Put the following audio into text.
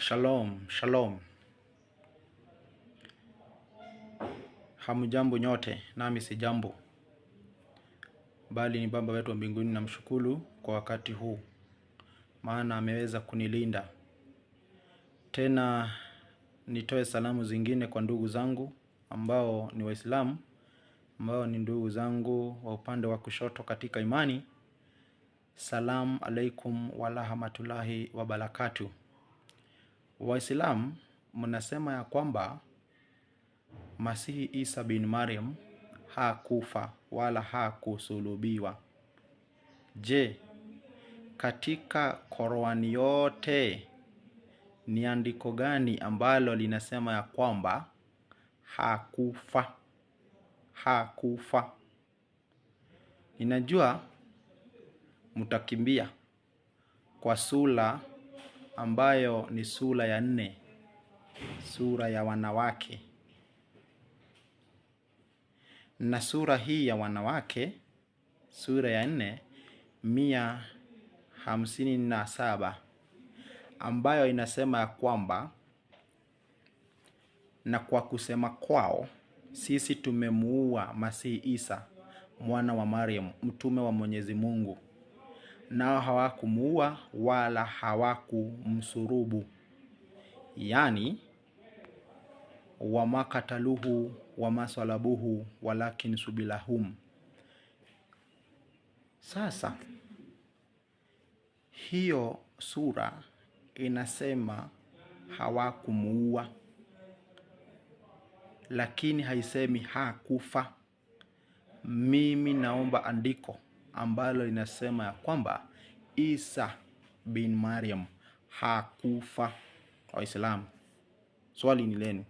Shalom, shalom. Hamujambo nyote, nami si jambo. Bali ni Baba wetu wa mbinguni, namshukuru kwa wakati huu. Maana ameweza kunilinda. Tena nitoe salamu zingine kwa ndugu zangu ambao ni Waislamu, ambao ni ndugu zangu wa upande wa kushoto katika imani. Salamu alaikum wa rahmatullahi wa barakatuh. Waislamu mnasema ya kwamba Masihi Isa bin Maryam hakufa wala hakusulubiwa. Je, katika Qur'ani yote ni andiko gani ambalo linasema ya kwamba hakufa? Ninajua mtakimbia kwa sura ambayo ni sura ya 4, sura ya wanawake. Na sura hii ya wanawake, sura ya 4, 157, ambayo inasema ya kwamba na kwa kusema kwao sisi tumemuua Masihi Isa mwana wa Maryam, mtume wa Mwenyezi Mungu, nao hawakumuua wala hawakumsulubu. Yani wa makataluhu wa masalabuhu walakin subilahum. Sasa hiyo sura inasema hawakumuua, lakini haisemi hakufa. Mimi naomba andiko ambalo linasema ya kwamba Isa bin Maryam hakufa. Waislamu, swali ni lenu.